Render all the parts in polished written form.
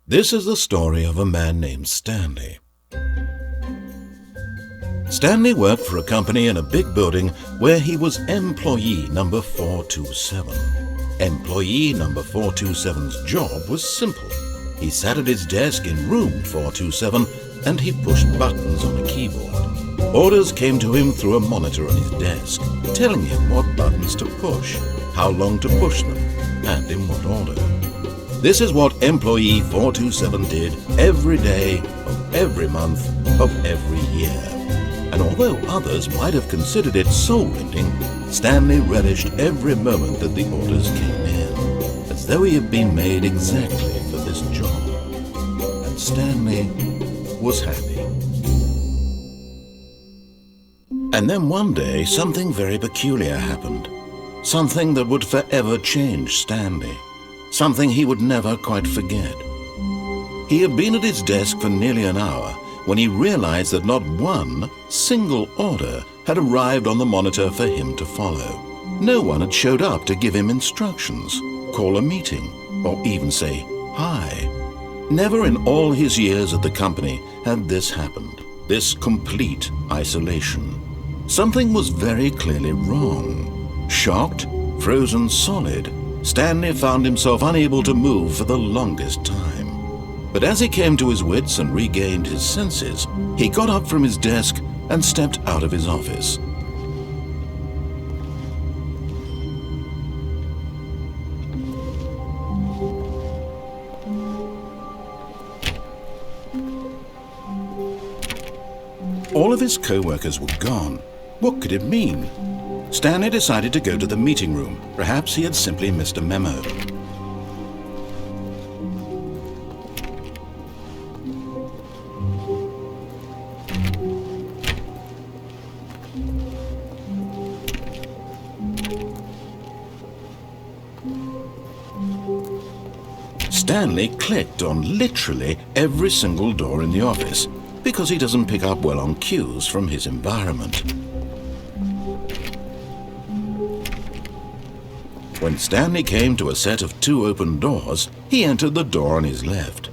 This is the story of a man named Stanley. Stanley worked for a company in a big building where he was employee number 427. Employee number 427's job was simple. He sat at his desk in room 427 and he pushed buttons on a keyboard. Orders came to him through a monitor on his desk, telling him what buttons to push, how long to push them, and in what order. This is what employee 427 did every day of every month of every year. And although others might have considered it soul-rending, Stanley relished every moment that the orders came in, as though he had been made exactly for this job. And Stanley was happy. And then one day, something very peculiar happened. Something that would forever change Stanley. Something he would never quite forget. He had been at his desk for nearly an hour when he realized that not one single order had arrived on the monitor for him to follow. No one had showed up to give him instructions, call a meeting, or even say hi. Never in all his years at the company had this happened, this complete isolation. Something was very clearly wrong. Shocked, frozen solid, Stanley found himself unable to move for the longest time. But as he came to his wits and regained his senses, he got up from his desk and stepped out of his office. All of his co-workers were gone. What could it mean? Stanley decided to go to the meeting room. Perhaps he had simply missed a memo. Stanley clicked on literally every single door in the office because he doesn't pick up well on cues from his environment. When Stanley came to a set of 2 open doors, he entered the door on his left.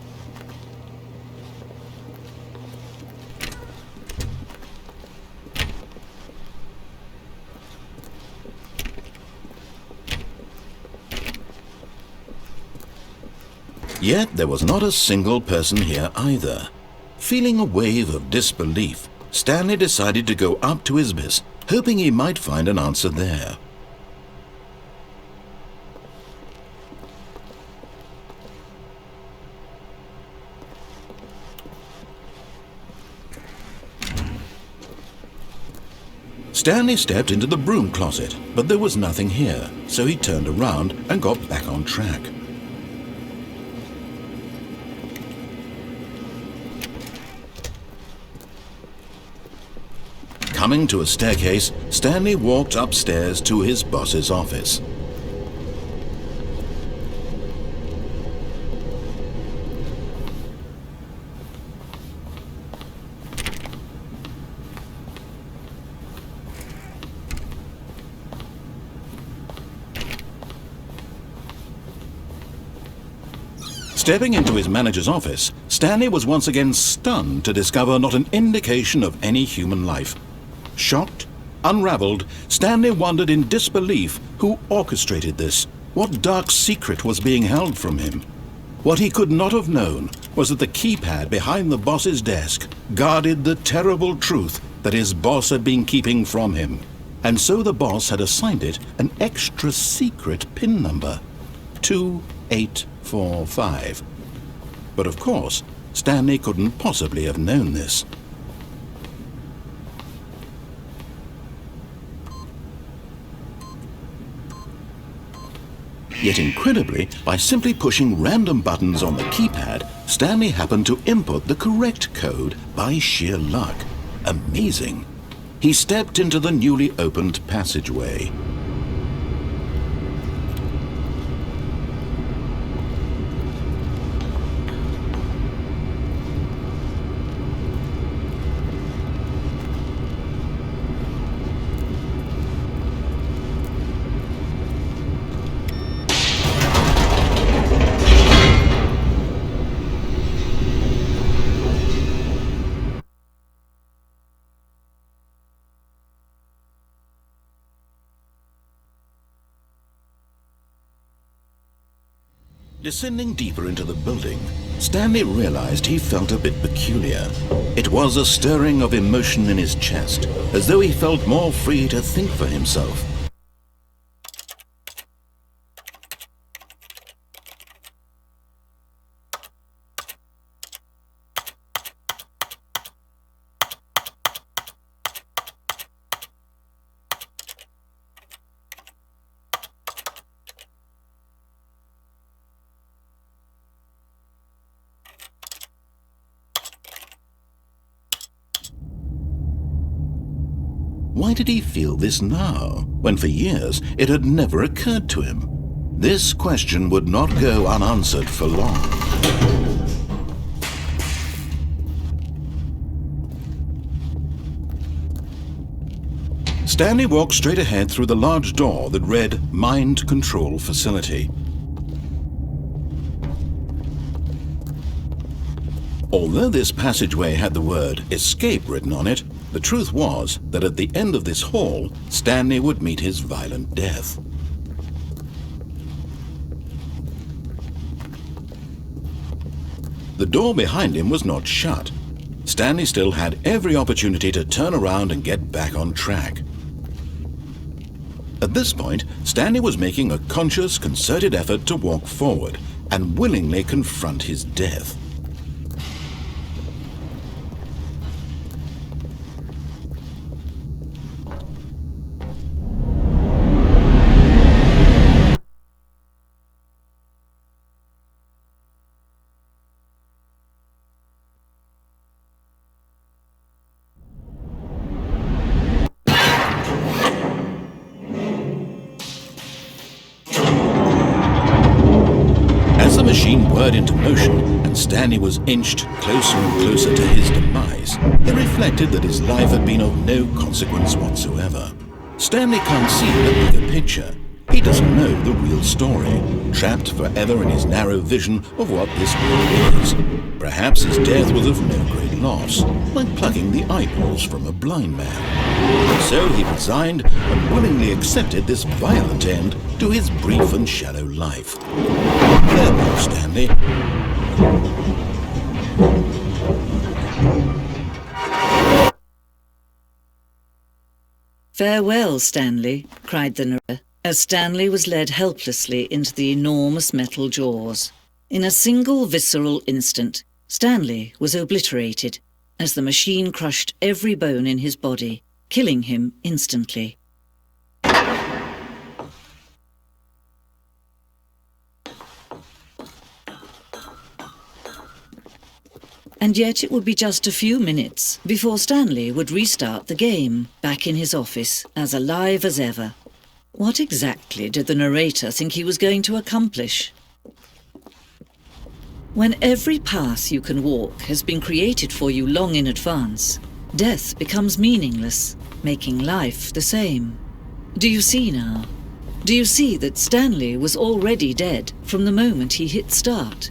Yet there was not a single person here either. Feeling a wave of disbelief, Stanley decided to go up to his desk, hoping he might find an answer there. Stanley stepped into the broom closet, but there was nothing here, so he turned around and got back on track. Coming to a staircase, Stanley walked upstairs to his boss's office. Stepping into his manager's office, Stanley was once again stunned to discover not an indication of any human life. Shocked, unraveled, Stanley wondered in disbelief who orchestrated this, what dark secret was being held from him. What he could not have known was that the keypad behind the boss's desk guarded the terrible truth that his boss had been keeping from him. And so the boss had assigned it an extra secret PIN number, 2845. But of course, Stanley couldn't possibly have known this. Yet incredibly, by simply pushing random buttons on the keypad, Stanley happened to input the correct code by sheer luck. Amazing. He stepped into the newly opened passageway. Descending deeper into the building, Stanley realized he felt a bit peculiar. It was a stirring of emotion in his chest, as though he felt more free to think for himself. Why did he feel this now, when for years it had never occurred to him? This question would not go unanswered for long. Stanley walked straight ahead through the large door that read Mind Control Facility. Although this passageway had the word Escape written on it, the truth was that at the end of this hall, Stanley would meet his violent death. The door behind him was not shut. Stanley still had every opportunity to turn around and get back on track. At this point, Stanley was making a conscious, concerted effort to walk forward and willingly confront his death. As the machine whirred into motion and Stanley was inched closer and closer to his demise, he reflected that his life had been of no consequence whatsoever. Stanley can't see the bigger picture. He doesn't know the real story, trapped forever in his narrow vision of what this world is. Perhaps his death was of no great loss, like plucking the eyeballs from a blind man. So he resigned and willingly accepted this violent end to his brief and shallow life. Farewell, Stanley. "Farewell, Stanley," cried the narrator, as Stanley was led helplessly into the enormous metal jaws. In a single visceral instant, Stanley was obliterated, as the machine crushed every bone in his body, killing him instantly. And yet it would be just a few minutes before Stanley would restart the game, back in his office, as alive as ever. What exactly did the narrator think he was going to accomplish? When every path you can walk has been created for you long in advance, death becomes meaningless, making life the same. Do you see now? Do you see that Stanley was already dead from the moment he hit start?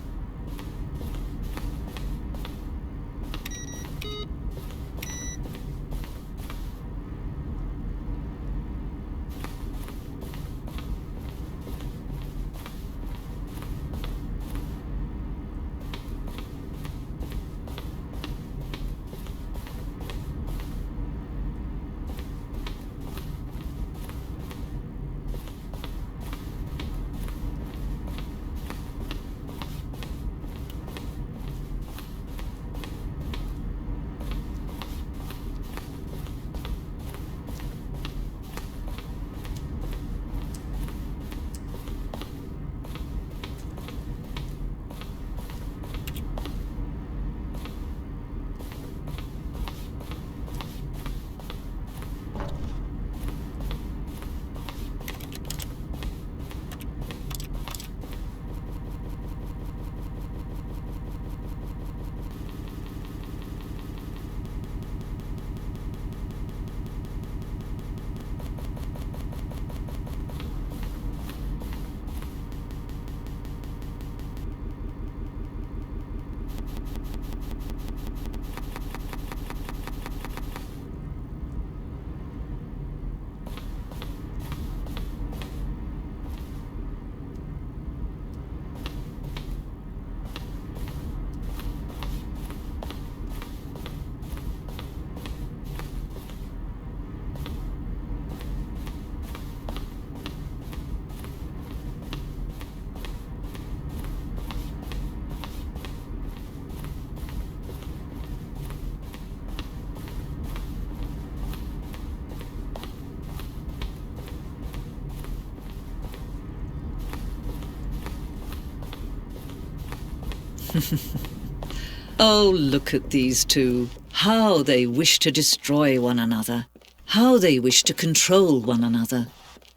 Oh, look at these two. How they wish to destroy one another. How they wish to control one another.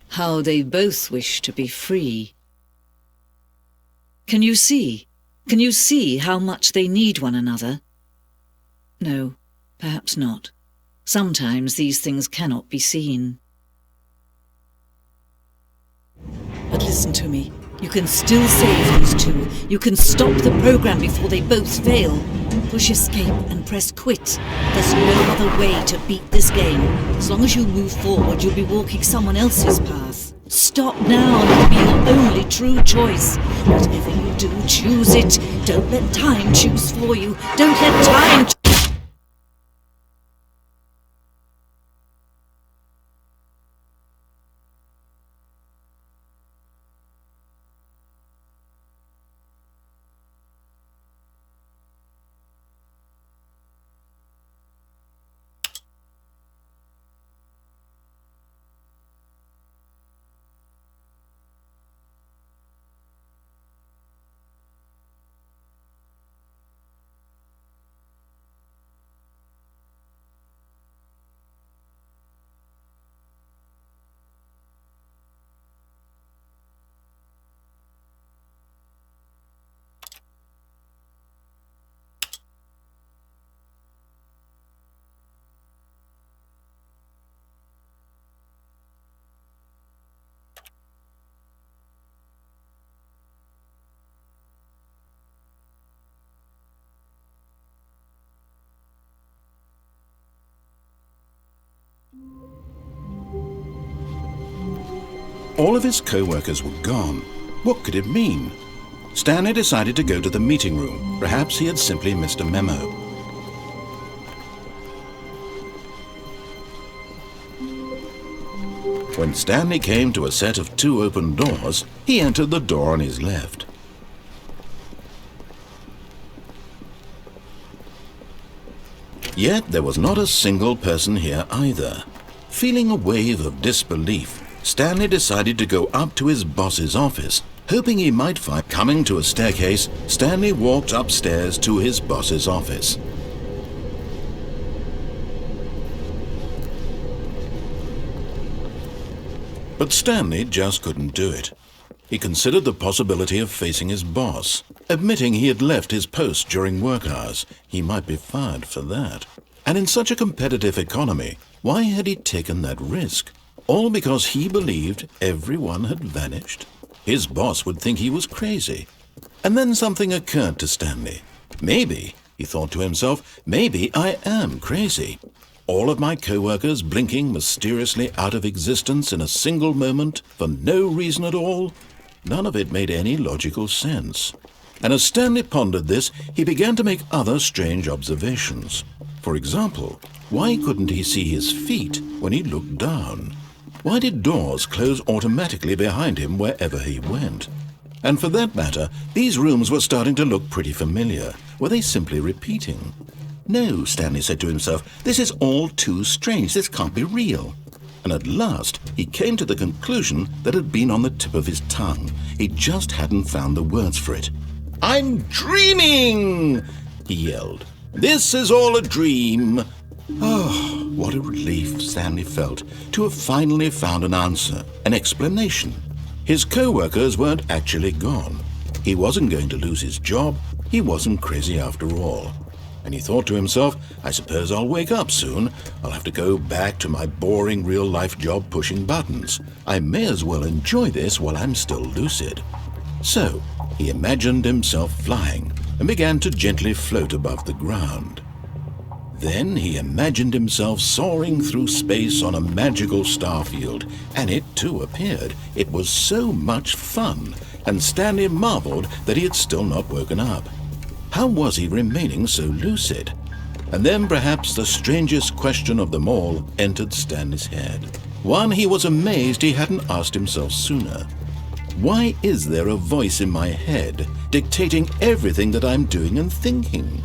How they both wish to be free. Can you see? Can you see how much they need one another? No, perhaps not. Sometimes these things cannot be seen. But listen to me. You can still save these two. You can stop the program before they both fail. Push escape and press quit. There's no other way to beat this game. As long as you move forward, you'll be walking someone else's path. Stop now and it'll be your only true choice. Whatever you do, choose it. Don't let time choose for you. Don't let time... All of his co-workers were gone. What could it mean? Stanley decided to go to the meeting room. Perhaps he had simply missed a memo. When Stanley came to a set of 2 open doors, he entered the door on his left. Yet there was not a single person here either. Feeling a wave of disbelief, Stanley decided to go up to his boss's office, hoping he might find... Coming to a staircase, Stanley walked upstairs to his boss's office. But Stanley just couldn't do it. He considered the possibility of facing his boss, admitting he had left his post during work hours. He might be fired for that. And in such a competitive economy, why had he taken that risk? All because he believed everyone had vanished? His boss would think he was crazy. And then something occurred to Stanley. Maybe, he thought to himself, maybe I am crazy. All of my co-workers blinking mysteriously out of existence in a single moment for no reason at all? None of it made any logical sense. And as Stanley pondered this, he began to make other strange observations. For example, why couldn't he see his feet when he looked down? Why did doors close automatically behind him wherever he went? And for that matter, these rooms were starting to look pretty familiar. Were they simply repeating? No, Stanley said to himself, this is all too strange. This can't be real. And at last, he came to the conclusion that had been on the tip of his tongue. He just hadn't found the words for it. I'm dreaming, he yelled. This is all a dream. Oh, what a relief Stanley felt to have finally found an answer, an explanation. His co-workers weren't actually gone. He wasn't going to lose his job. He wasn't crazy after all. And he thought to himself, I suppose I'll wake up soon. I'll have to go back to my boring real-life job pushing buttons. I may as well enjoy this while I'm still lucid. So, he imagined himself flying and began to gently float above the ground. Then he imagined himself soaring through space on a magical starfield, and it too appeared. It was so much fun, and Stanley marveled that he had still not woken up. How was he remaining so lucid? And then perhaps the strangest question of them all entered Stanley's head. One he was amazed he hadn't asked himself sooner. Why is there a voice in my head dictating everything that I'm doing and thinking?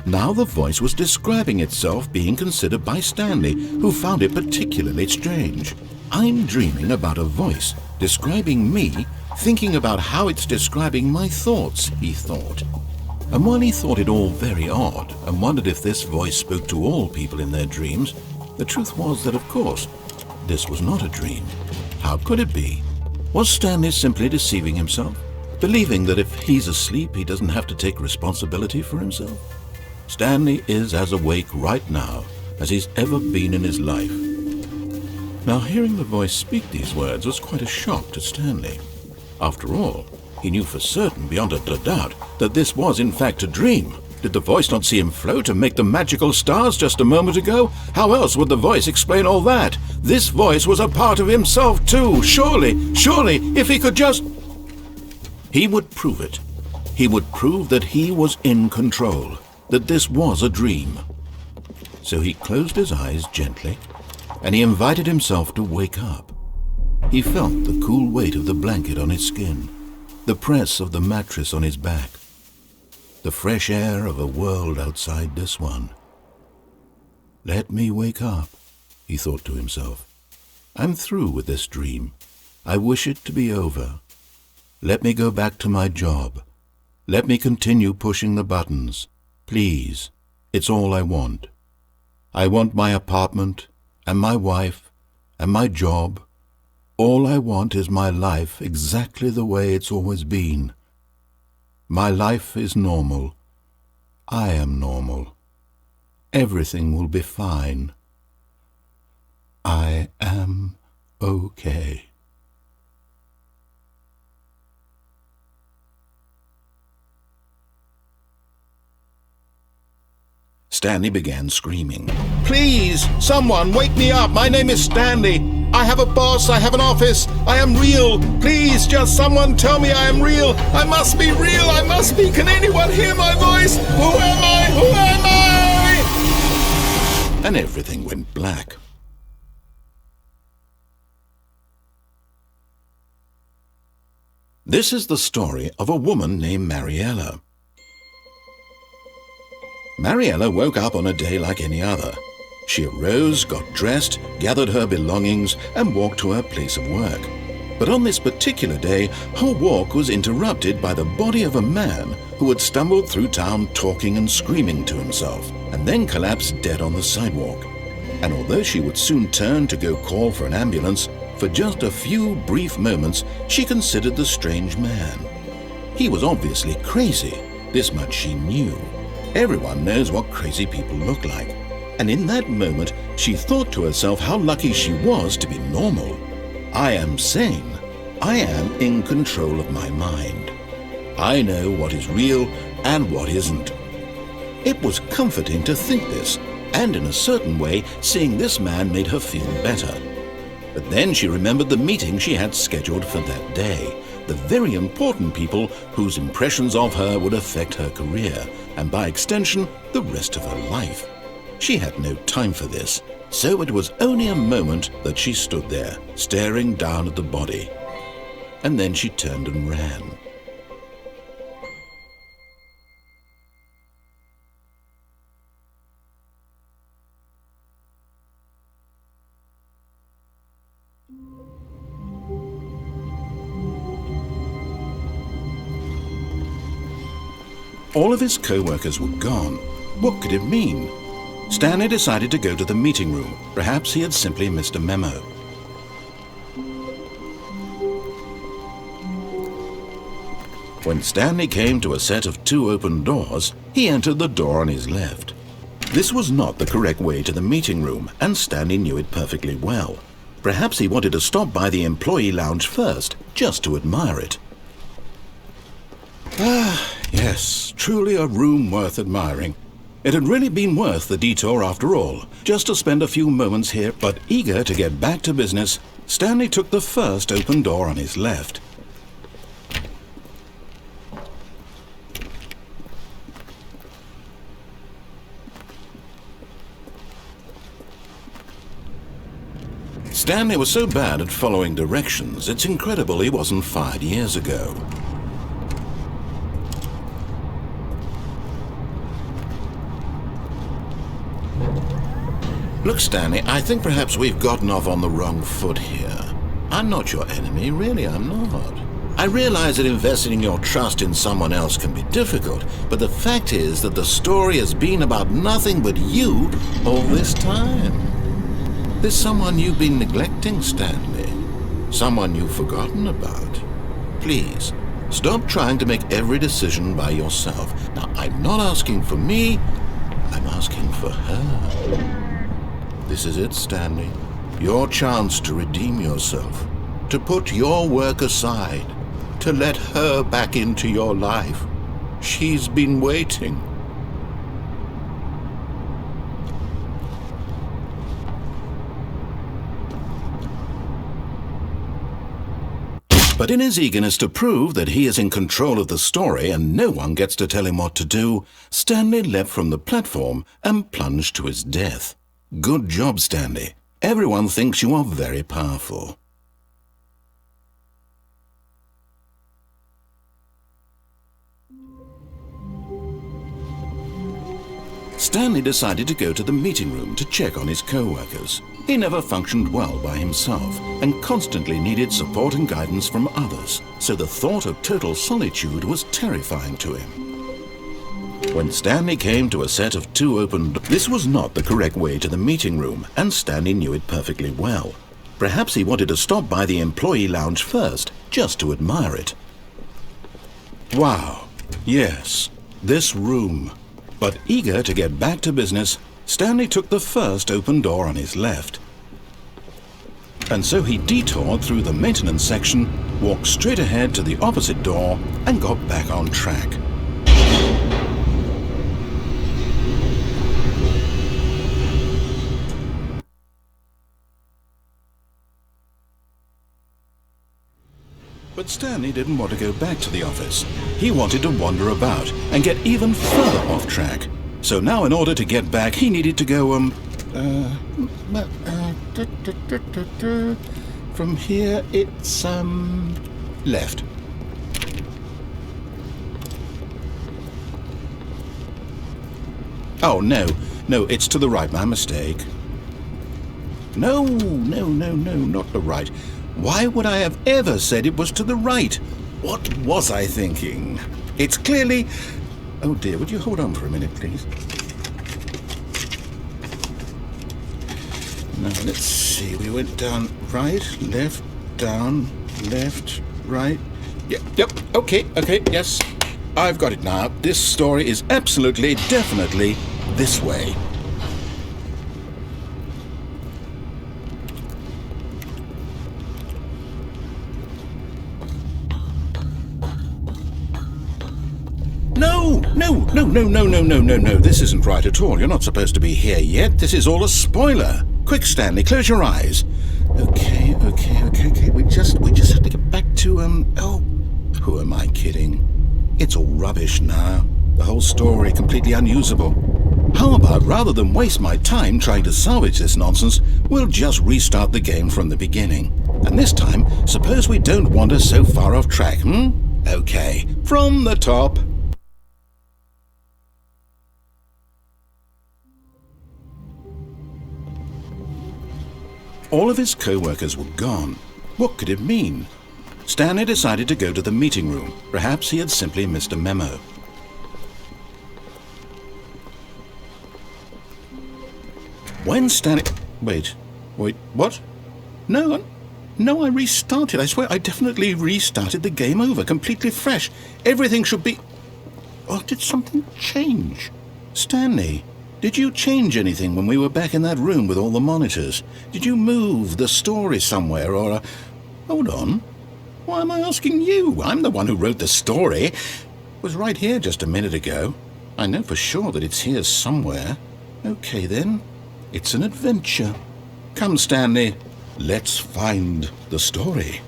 Now the voice was describing itself being considered by Stanley, who found it particularly strange. I'm dreaming about a voice describing me, thinking about how it's describing my thoughts, he thought. And while he thought it all very odd and wondered if this voice spoke to all people in their dreams, the truth was that, of course, this was not a dream. How could it be? Was Stanley simply deceiving himself, believing that if he's asleep he doesn't have to take responsibility for himself? Stanley is as awake right now as he's ever been in his life. Now, hearing the voice speak these words was quite a shock to Stanley. After all, he knew for certain, beyond a doubt, that this was in fact a dream. Did the voice not see him float and make the magical stars just a moment ago? How else would the voice explain all that? This voice was a part of himself too. Surely, if he could just... He would prove it. He would prove that he was in control, that this was a dream. So he closed his eyes gently, and he invited himself to wake up. He felt the cool weight of the blanket on his skin, the press of the mattress on his back, the fresh air of a world outside this one. Let me wake up, he thought to himself. I'm through with this dream. I wish it to be over. Let me go back to my job. Let me continue pushing the buttons. Please, it's all I want. I want my apartment, and my wife, and my job. All I want is my life exactly the way it's always been. My life is normal. I am normal. Everything will be fine. I am okay. Stanley began screaming. Please, someone, wake me up. My name is Stanley. I have a boss. I have an office. I am real. Please, just someone tell me I am real. I must be real. I must be. Can anyone hear my voice? Who am I? Who am I? And everything went black. This is the story of a woman named Mariella. Mariella woke up on a day like any other. She arose, got dressed, gathered her belongings, and walked to her place of work. But on this particular day, her walk was interrupted by the body of a man who had stumbled through town talking and screaming to himself, and then collapsed dead on the sidewalk. And although she would soon turn to go call for an ambulance, for just a few brief moments she considered the strange man. He was obviously crazy. This much she knew. Everyone knows what crazy people look like. And in that moment, she thought to herself how lucky she was to be normal. I am sane. I am in control of my mind. I know what is real and what isn't. It was comforting to think this, and in a certain way, seeing this man made her feel better. But then she remembered the meeting she had scheduled for that day, the very important people whose impressions of her would affect her career, and by extension, the rest of her life. She had no time for this, so it was only a moment that she stood there, staring down at the body. And then she turned and ran. All of his co-workers were gone. What could it mean? Stanley decided to go to the meeting room. Perhaps he had simply missed a memo. When Stanley came to a set of 2 open doors, he entered the door on his left. This was not the correct way to the meeting room, and Stanley knew it perfectly well. Perhaps he wanted to stop by the employee lounge first, just to admire it. Ah, yes, truly a room worth admiring. It had really been worth the detour after all, just to spend a few moments here, but eager to get back to business, Stanley took the first open door on his left. Stanley was so bad at following directions, it's incredible he wasn't fired years ago. Look, Stanley, I think perhaps we've gotten off on the wrong foot here. I'm not your enemy, really, I'm not. I realize that investing your trust in someone else can be difficult, but the fact is that the story has been about nothing but you all this time. There's someone you've been neglecting, Stanley. Someone you've forgotten about. Please, stop trying to make every decision by yourself. Now, I'm not asking for me, I'm asking for her. This is it, Stanley. Your chance to redeem yourself. To put your work aside. To let her back into your life. She's been waiting. But in his eagerness to prove that he is in control of the story and no one gets to tell him what to do, Stanley leapt from the platform and plunged to his death. Good job, Stanley. Everyone thinks you are very powerful. Stanley decided to go to the meeting room to check on his co-workers. He never functioned well by himself and constantly needed support and guidance from others, so the thought of total solitude was terrifying to him. When Stanley came to a set of 2 open doors, this was not the correct way to the meeting room, and Stanley knew it perfectly well. Perhaps he wanted to stop by the employee lounge first, just to admire it. Wow, yes, this room. But eager to get back to business, Stanley took the first open door on his left. And so he detoured through the maintenance section, walked straight ahead to the opposite door, and got back on track. But Stanley didn't want to go back to the office. He wanted to wander about and get even further off track. So now in order to get back, he needed to go, from here it's, left. Oh, no, it's to the right, my mistake. No, not the right. Why would I have ever said it was to the right? What was I thinking? It's clearly... Oh dear, would you hold on for a minute, please? Now, let's see. We went down right, left, down, left, right. Yep, okay, yes. I've got it now. This story is absolutely, definitely this way. No, this isn't right at all. You're not supposed to be here yet. This is all a spoiler. Quick, Stanley, close your eyes. Okay. We just have to get back to, oh, who am I kidding? It's all rubbish now. The whole story completely unusable. How about, rather than waste my time trying to salvage this nonsense, we'll just restart the game from the beginning. And this time, suppose we don't wander so far off track, Okay, from the top. All of his co-workers were gone. What could it mean? Stanley decided to go to the meeting room. Perhaps he had simply missed a memo. When Stanley... Wait, what? No, I restarted. I swear I definitely restarted the game over, completely fresh. Everything should be... Oh, did something change? Stanley... Did you change anything when we were back in that room with all the monitors? Did you move the story somewhere or... Hold on. Why am I asking you? I'm the one who wrote the story. It was right here just a minute ago. I know for sure that it's here somewhere. Okay then. It's an adventure. Come, Stanley. Let's find the story.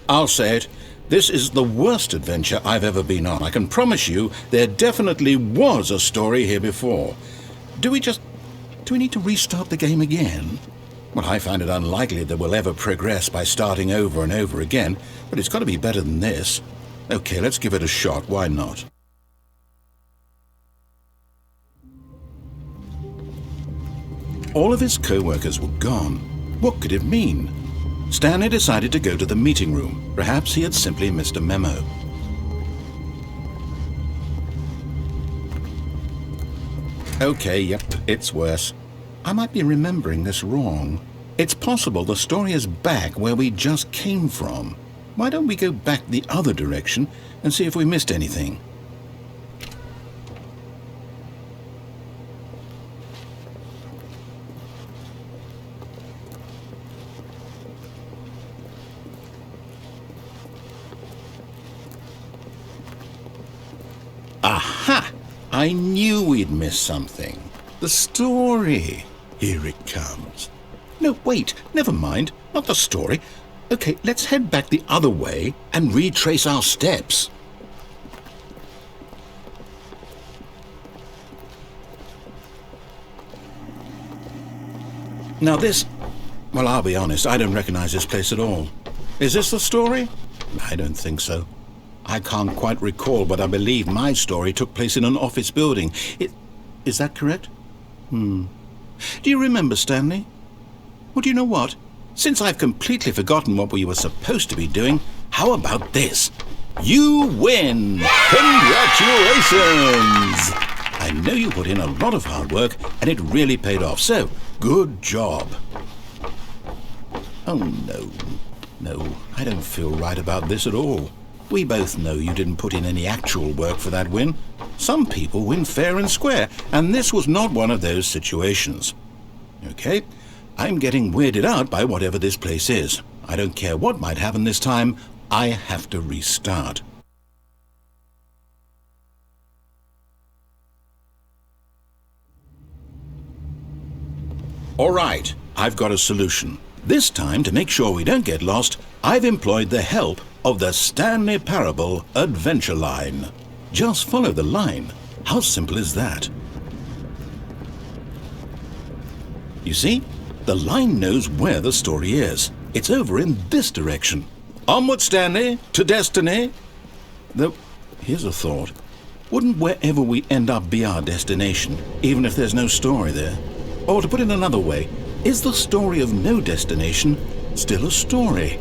I'll say it. This is the worst adventure I've ever been on. I can promise you there definitely was a story here before. Do we need to restart the game again? Well, I find it unlikely that we'll ever progress by starting over and over again, but it's got to be better than this. Okay, let's give it a shot. Why not? All of his co-workers were gone. What could it mean? Stanley decided to go to the meeting room. Perhaps he had simply missed a memo. Okay, yep, it's worse. I might be remembering this wrong. It's possible the story is back where we just came from. Why don't we go back the other direction and see if we missed anything? Aha! I knew we'd miss something. The story. Here it comes. No, wait, never mind. Not the story. Okay, let's head back the other way and retrace our steps. Now this... Well, I'll be honest, I don't recognize this place at all. Is this the story? I don't think so. I can't quite recall, but I believe my story took place in an office building. Is that correct? Do you remember, Stanley? Well, do you know what? Since I've completely forgotten what we were supposed to be doing, how about this? You win! Congratulations! I know you put in a lot of hard work, and it really paid off, so good job. Oh, no, I don't feel right about this at all. We both know you didn't put in any actual work for that win. Some people win fair and square, and this was not one of those situations. Okay, I'm getting weirded out by whatever this place is. I don't care what might happen this time, I have to restart. All right, I've got a solution. This time, to make sure we don't get lost, I've employed the help of the Stanley Parable Adventure Line. Just follow the line. How simple is that? You see, the line knows where the story is. It's over in this direction. Onward, Stanley, to destiny. Though, here's a thought. Wouldn't wherever we end up be our destination, even if there's no story there? Or to put it another way, is the story of no destination still a story?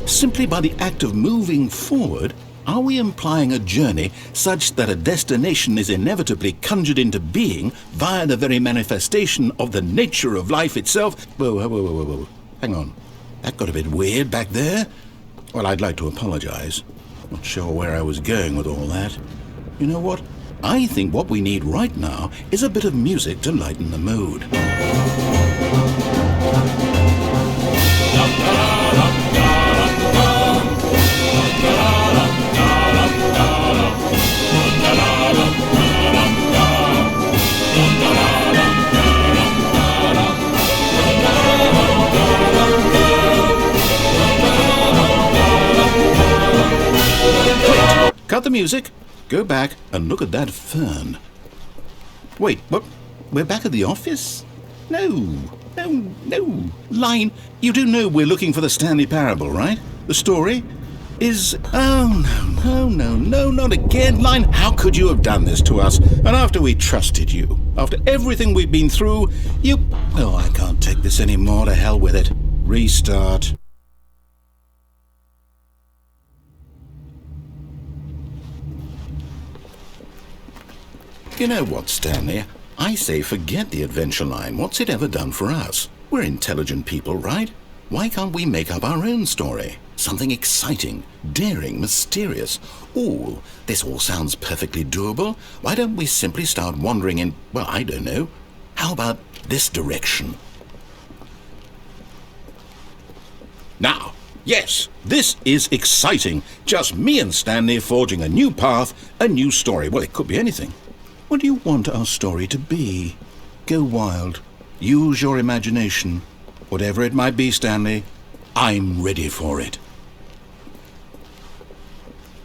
Simply by the act of moving forward, are we implying a journey such that a destination is inevitably conjured into being via the very manifestation of the nature of life itself? Whoa. Hang on. That got a bit weird back there. Well, I'd like to apologize. Not sure where I was going with all that. You know what? I think what we need right now is a bit of music to lighten the mood. Cut the music, go back and look at that fern. Wait, what? We're back at the office? No. Line, you do know we're looking for the Stanley Parable, right? The story is... Oh, no, not again. Line, how could you have done this to us? And after we trusted you, after everything we've been through, you... Oh, I can't take this anymore. To hell with it. Restart. You know what, Stanley? I say forget the adventure line. What's it ever done for us? We're intelligent people, right? Why can't we make up our own story? Something exciting, daring, mysterious. Ooh, this all sounds perfectly doable. Why don't we simply start wandering in, well, I don't know. How about this direction? Now, yes, this is exciting. Just me and Stanley forging a new path, a new story. Well, it could be anything. What do you want our story to be? Go wild. Use your imagination. Whatever it might be, Stanley, I'm ready for it.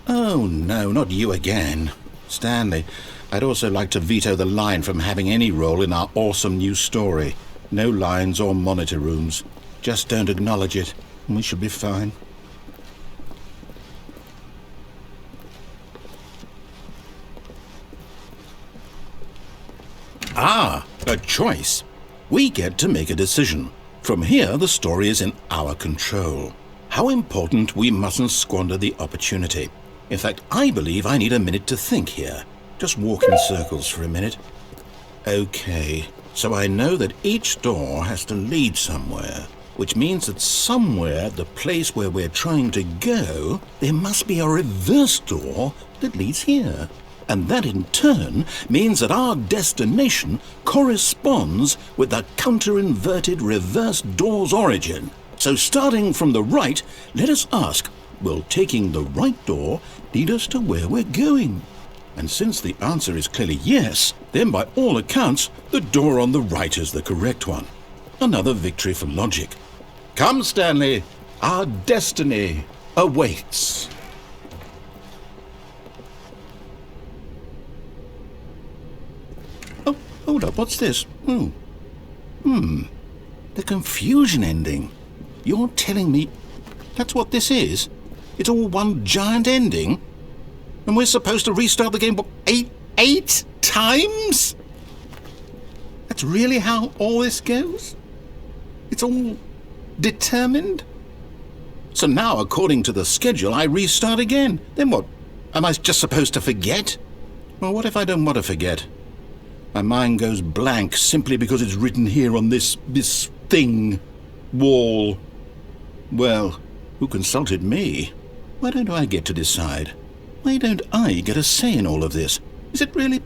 Oh, no, not you again. Stanley, I'd also like to veto the line from having any role in our awesome new story. No lines or monitor rooms. Just don't acknowledge it, and we should be fine. Ah, a choice. We get to make a decision. From here, the story is in our control. How important we mustn't squander the opportunity. In fact, I believe I need a minute to think here. Just walk in circles for a minute. Okay, so I know that each door has to lead somewhere, which means that somewhere, the place where we're trying to go, there must be a reverse door that leads here. And that in turn means that our destination corresponds with the counter-inverted reverse door's origin. So starting from the right, let us ask, will taking the right door lead us to where we're going? And since the answer is clearly yes, then by all accounts, the door on the right is the correct one. Another victory for logic. Come, Stanley, our destiny awaits. Oh, hold up, what's this? The confusion ending. You're telling me that's what this is? It's all one giant ending? And we're supposed to restart the game, what, eight times? That's really how all this goes? It's all determined? So now, according to the schedule, I restart again. Then what? Am I just supposed to forget? Well, what if I don't want to forget? My mind goes blank simply because it's written here on this thing, wall. Well, who consulted me? Why don't I get to decide? Why don't I get a say in all of this? Is it really?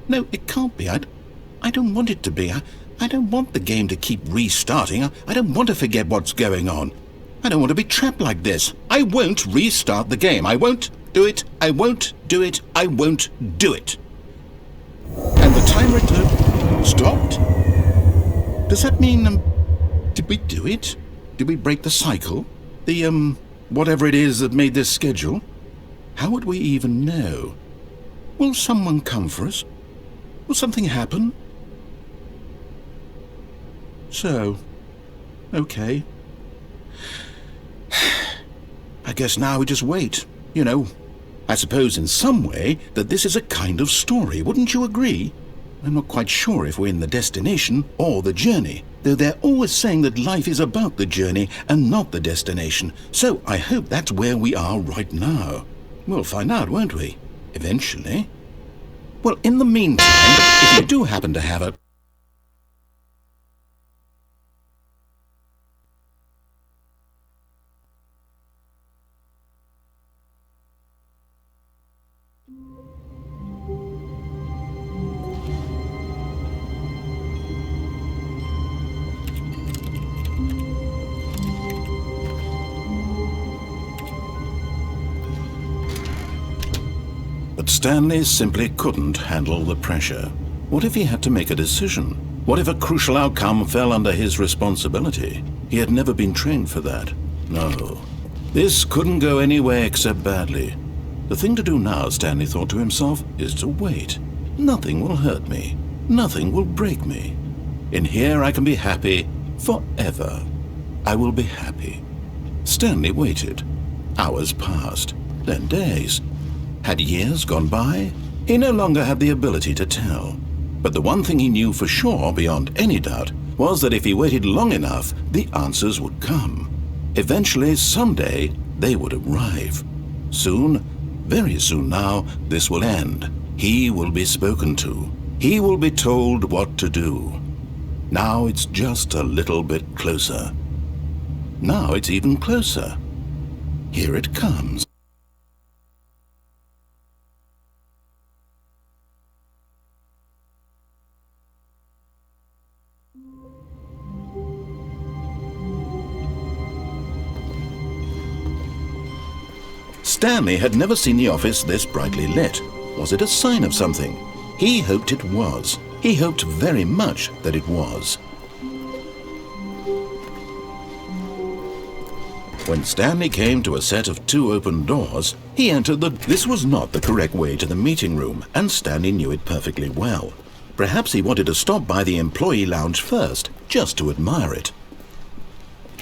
No, it can't be. I don't want it to be. I don't want the game to keep restarting. I don't want to forget what's going on. I don't want to be trapped like this. I won't restart the game. I won't do it. I won't do it. I won't do it. And the timer stopped? Does that mean, did we do it? Did we break the cycle? The, whatever it is that made this schedule? How would we even know? Will someone come for us? Will something happen? So, okay. I guess now we just wait, you know. I suppose in some way that this is a kind of story, wouldn't you agree? I'm not quite sure if we're in the destination or the journey, though they're always saying that life is about the journey and not the destination, so I hope that's where we are right now. We'll find out, won't we? Eventually. Well, in the meantime, if you do happen to have a... But Stanley simply couldn't handle the pressure. What if he had to make a decision? What if a crucial outcome fell under his responsibility? He had never been trained for that. No. This couldn't go anywhere except badly. The thing to do now, Stanley thought to himself, is to wait. Nothing will hurt me. Nothing will break me. In here I can be happy forever. I will be happy. Stanley waited. Hours passed, then days. Had years gone by? He no longer had the ability to tell. But the one thing he knew for sure, beyond any doubt, was that if he waited long enough, the answers would come. Eventually, someday, they would arrive. Soon, very soon now, this will end. He will be spoken to. He will be told what to do. Now it's just a little bit closer. Now it's even closer. Here it comes. Stanley had never seen the office this brightly lit. Was it a sign of something? He hoped it was. He hoped very much that it was. When Stanley came to a set of 2 open doors, he entered This was not the correct way to the meeting room, and Stanley knew it perfectly well. Perhaps he wanted to stop by the employee lounge first, just to admire it.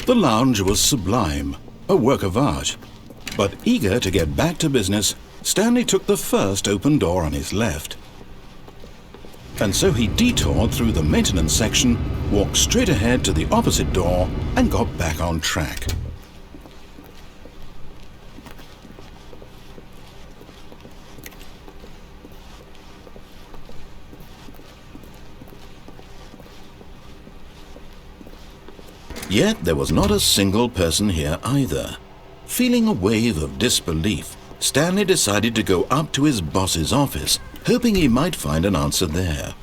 The lounge was sublime, a work of art. But eager to get back to business, Stanley took the first open door on his left. And so he detoured through the maintenance section, walked straight ahead to the opposite door, and got back on track. Yet there was not a single person here either. Feeling a wave of disbelief, Stanley decided to go up to his boss's office, hoping he might find an answer there.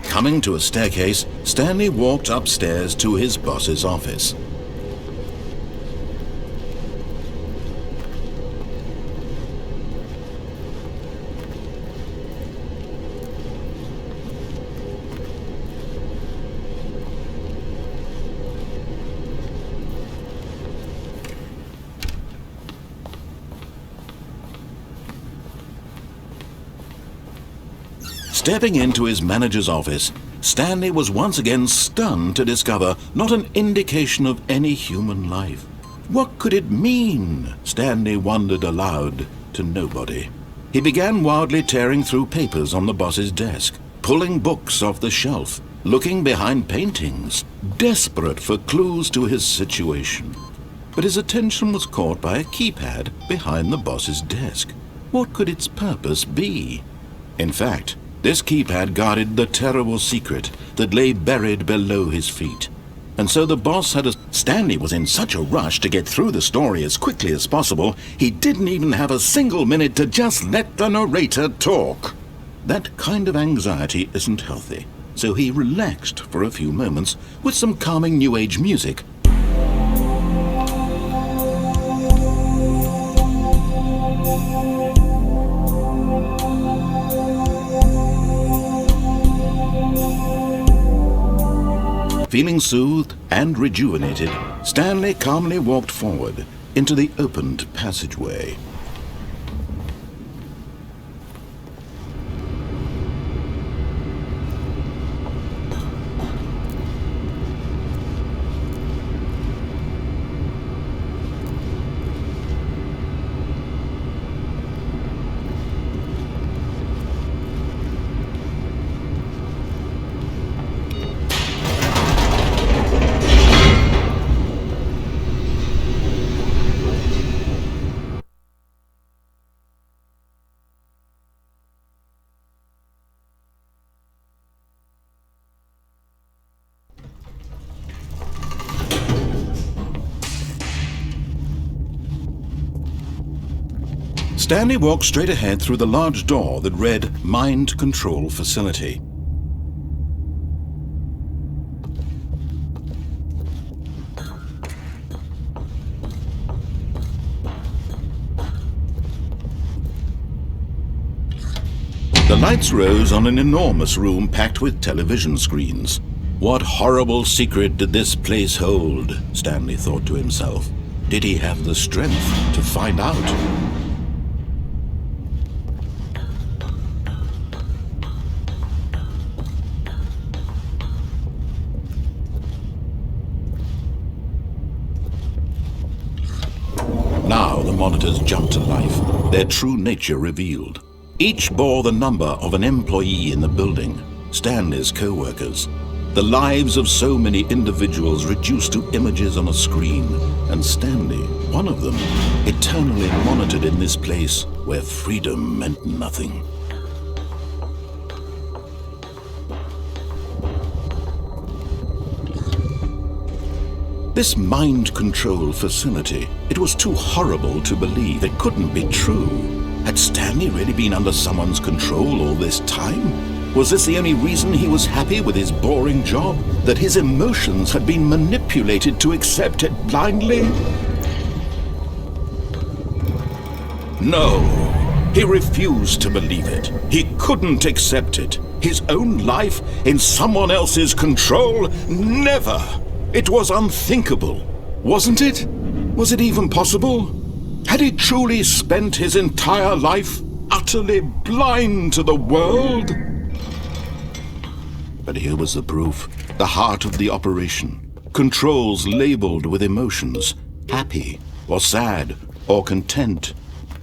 Coming to a staircase, Stanley walked upstairs to his boss's office. Stepping into his manager's office, Stanley was once again stunned to discover not an indication of any human life. What could it mean? Stanley wondered aloud to nobody. He began wildly tearing through papers on the boss's desk, pulling books off the shelf, looking behind paintings, desperate for clues to his situation. But his attention was caught by a keypad behind the boss's desk. What could its purpose be? In fact, this keypad guarded the terrible secret that lay buried below his feet. And so the boss had Stanley was in such a rush to get through the story as quickly as possible, he didn't even have a single minute to just let the narrator talk. That kind of anxiety isn't healthy, so he relaxed for a few moments with some calming New Age music. Feeling soothed and rejuvenated, Stanley calmly walked forward into the opened passageway. Stanley walked straight ahead through the large door that read Mind Control Facility. The lights rose on an enormous room packed with television screens. What horrible secret did this place hold? Stanley thought to himself. Did he have the strength to find out? Now the monitors jumped to life, their true nature revealed. Each bore the number of an employee in the building, Stanley's co-workers. The lives of so many individuals reduced to images on a screen, and Stanley, one of them, eternally monitored in this place where freedom meant nothing. This mind control facility, it was too horrible to believe. It couldn't be true. Had Stanley really been under someone's control all this time? Was this the only reason he was happy with his boring job? That his emotions had been manipulated to accept it blindly? No, he refused to believe it. He couldn't accept it. His own life in someone else's control? Never! It was unthinkable. Wasn't it? Was it even possible? Had he truly spent his entire life utterly blind to the world? But here was the proof. The heart of the operation. Controls labeled with emotions. Happy, or sad, or content.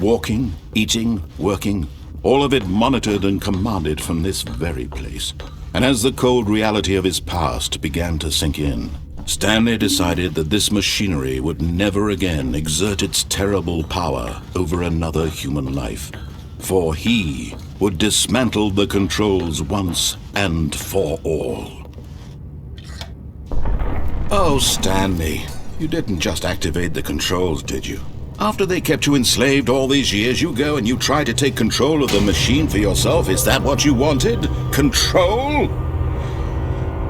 Walking, eating, working. All of it monitored and commanded from this very place. And as the cold reality of his past began to sink in, Stanley decided that this machinery would never again exert its terrible power over another human life. For he would dismantle the controls once and for all. Oh, Stanley, you didn't just activate the controls, did you? After they kept you enslaved all these years, you go and you try to take control of the machine for yourself. Is that what you wanted? Control?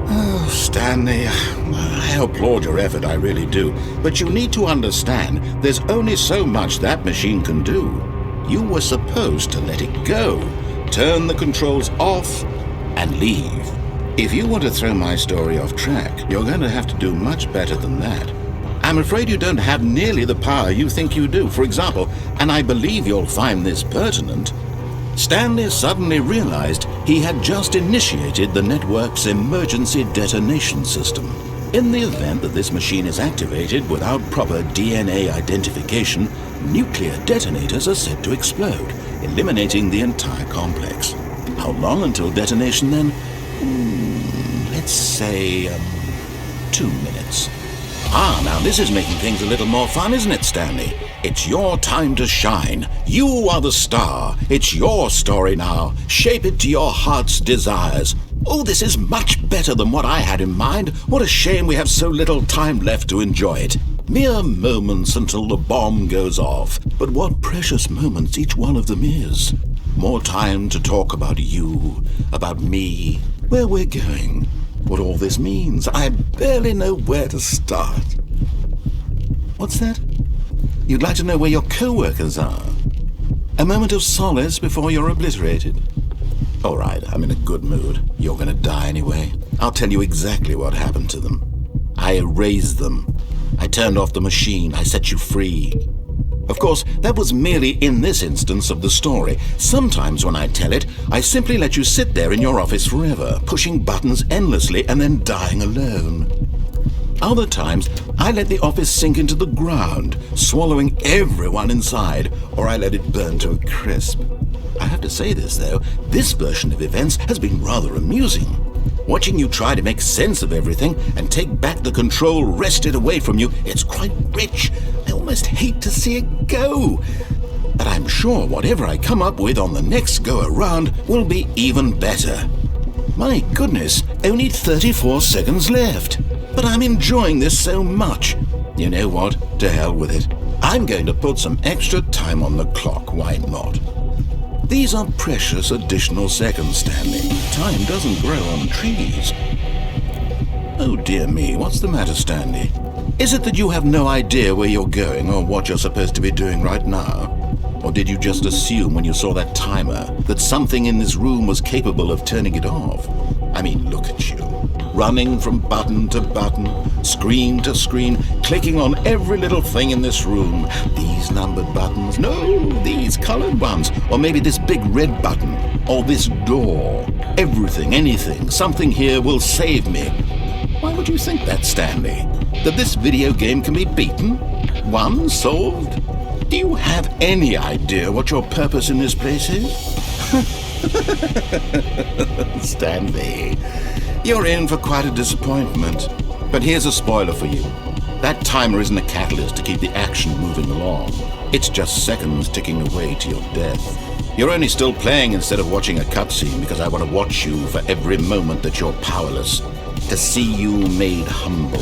Oh, Stanley, I applaud your effort, I really do. But you need to understand, there's only so much that machine can do. You were supposed to let it go, turn the controls off, and leave. If you want to throw my story off track, you're going to have to do much better than that. I'm afraid you don't have nearly the power you think you do. For example, and I believe you'll find this pertinent, Stanley suddenly realized he had just initiated the network's emergency detonation system. In the event that this machine is activated without proper DNA identification, nuclear detonators are said to explode, eliminating the entire complex. How long until detonation then? Let's say 2 minutes. Ah, now this is making things a little more fun, isn't it, Stanley? It's your time to shine. You are the star. It's your story now. Shape it to your heart's desires. Oh, this is much better than what I had in mind. What a shame we have so little time left to enjoy it. Mere moments until the bomb goes off. But what precious moments each one of them is. More time to talk about you, about me, where we're going, what all this means. I barely know where to start. What's that? You'd like to know where your co-workers are? A moment of solace before you're obliterated? All right, I'm in a good mood. You're gonna die anyway. I'll tell you exactly what happened to them. I erased them. I turned off the machine. I set you free. Of course, that was merely in this instance of the story. Sometimes when I tell it, I simply let you sit there in your office forever, pushing buttons endlessly and then dying alone. Other times, I let the office sink into the ground, swallowing everyone inside, or I let it burn to a crisp. I have to say this, though, this version of events has been rather amusing. Watching you try to make sense of everything and take back the control wrested away from you, it's quite rich. I almost hate to see it go. But I'm sure whatever I come up with on the next go-around will be even better. My goodness, only 34 seconds left. But I'm enjoying this so much. You know what? To hell with it. I'm going to put some extra time on the clock, why not? These are precious additional seconds, Stanley. Time doesn't grow on trees. Oh dear me, what's the matter, Stanley? Is it that you have no idea where you're going or what you're supposed to be doing right now? Or did you just assume when you saw that timer that something in this room was capable of turning it off? I mean, look at you. Running from button to button, screen to screen, clicking on every little thing in this room. These numbered buttons, no, these colored ones. Or maybe this big red button, or this door. Everything, anything, something here will save me. Why would you think that, Stanley? That this video game can be beaten? Won? Solved? Do you have any idea what your purpose in this place is? Stanley, you're in for quite a disappointment. But here's a spoiler for you. That timer isn't a catalyst to keep the action moving along. It's just seconds ticking away to your death. You're only still playing instead of watching a cutscene because I want to watch you for every moment that you're powerless. To see you made humble.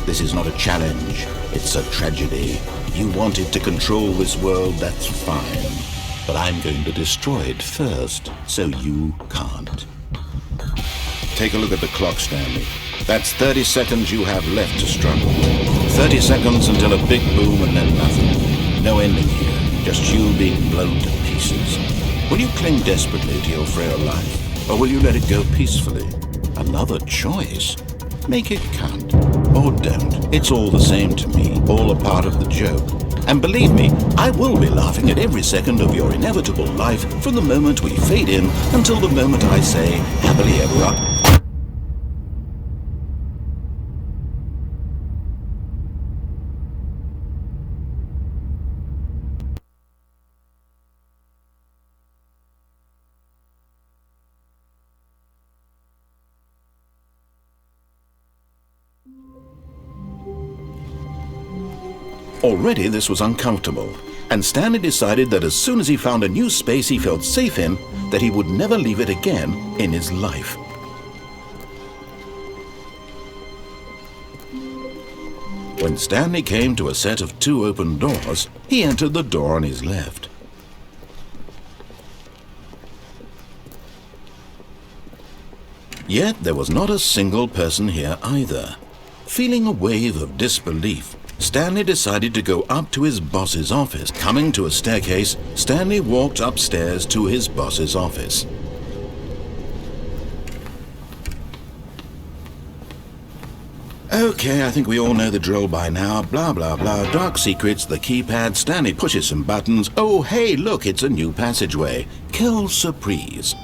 This is not a challenge. It's a tragedy. You wanted to control this world, that's fine. But I'm going to destroy it first, so you can't. Take a look at the clock, Stanley. That's 30 seconds you have left to struggle. 30 seconds until a big boom and then nothing. No ending here, just you being blown to pieces. Will you cling desperately to your frail life, or will you let it go peacefully? Another choice. Make it count, or don't. It's all the same to me, all a part of the joke. And believe me, I will be laughing at every second of your inevitable life from the moment we fade in until the moment I say, happily ever after. Already this was uncomfortable, and Stanley decided that as soon as he found a new space he felt safe in, that he would never leave it again in his life. When Stanley came to a set of 2 open doors, he entered the door on his left. Yet there was not a single person here either. Feeling a wave of disbelief, Stanley decided to go up to his boss's office. Coming to a staircase, Stanley walked upstairs to his boss's office. Okay, I think we all know the drill by now. Blah, blah, blah. Dark secrets, the keypad. Stanley pushes some buttons. Oh, hey, look, it's a new passageway. Quelle surprise.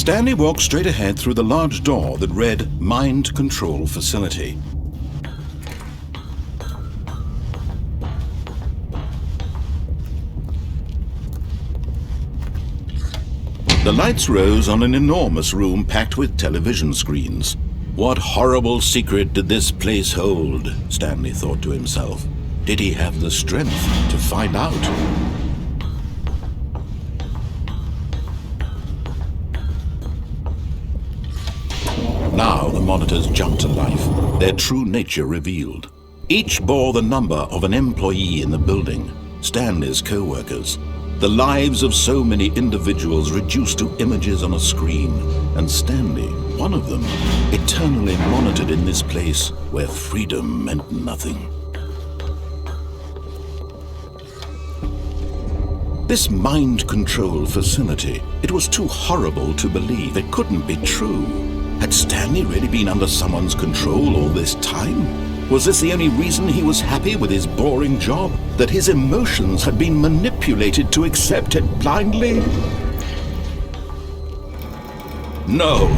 Stanley walked straight ahead through the large door that read Mind Control Facility. The lights rose on an enormous room packed with television screens. What horrible secret did this place hold? Stanley thought to himself. Did he have the strength to find out? Now the monitors jumped to life, their true nature revealed. Each bore the number of an employee in the building, Stanley's co-workers. The lives of so many individuals reduced to images on a screen, and Stanley, one of them, eternally monitored in this place where freedom meant nothing. This mind control facility, it was too horrible to believe. It couldn't be true. Had Stanley really been under someone's control all this time? Was this the only reason he was happy with his boring job? That his emotions had been manipulated to accept it blindly? No,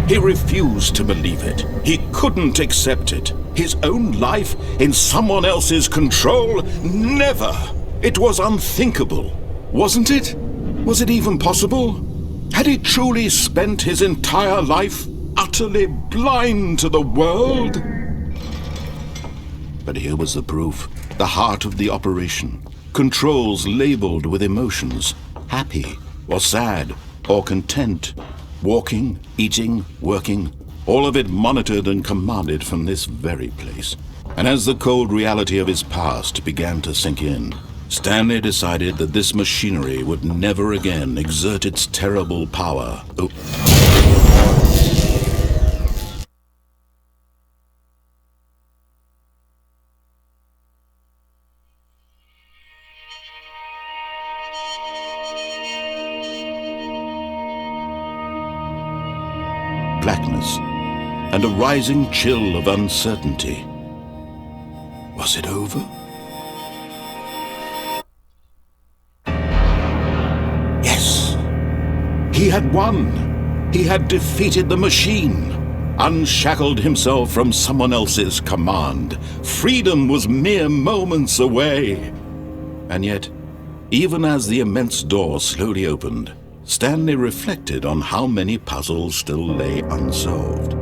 he refused to believe it. He couldn't accept it. His own life in someone else's control? Never! It was unthinkable. Wasn't it? Was it even possible? Had he truly spent his entire life utterly blind to the world? But here was the proof. The heart of the operation. Controls labeled with emotions. Happy, or sad, or content. Walking, eating, working. All of it monitored and commanded from this very place. And as the cold reality of his past began to sink in, Stanley decided that this machinery would never again exert its terrible power. Blackness and a rising chill of uncertainty. Was it over? He had won. He had defeated the machine, unshackled himself from someone else's command. Freedom was mere moments away. And yet, even as the immense door slowly opened, Stanley reflected on how many puzzles still lay unsolved.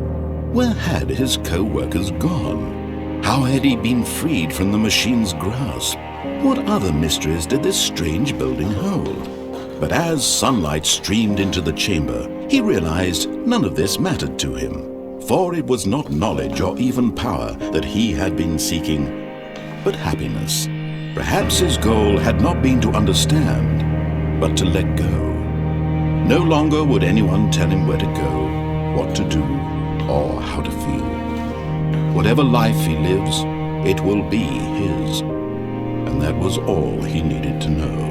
Where had his co-workers gone? How had he been freed from the machine's grasp? What other mysteries did this strange building hold? But as sunlight streamed into the chamber, he realized none of this mattered to him, for it was not knowledge or even power that he had been seeking, but happiness. Perhaps his goal had not been to understand, but to let go. No longer would anyone tell him where to go, what to do, or how to feel. Whatever life he lives, it will be his. And that was all he needed to know.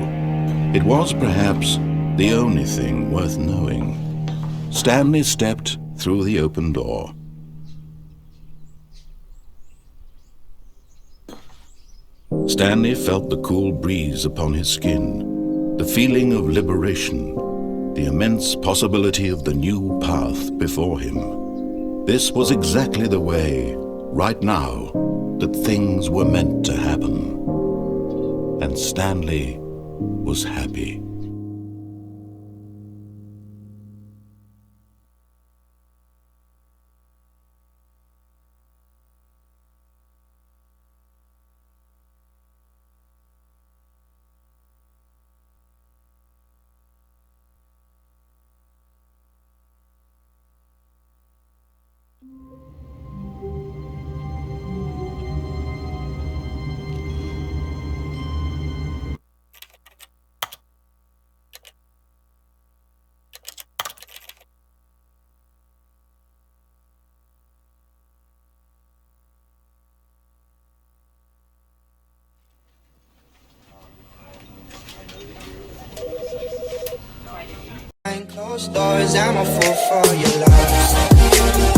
It was perhaps the only thing worth knowing. Stanley stepped through the open door. Stanley felt the cool breeze upon his skin, the feeling of liberation, the immense possibility of the new path before him. This was exactly the way, right now, that things were meant to happen. And Stanley was happy. Closed doors, I'm a fool for your love.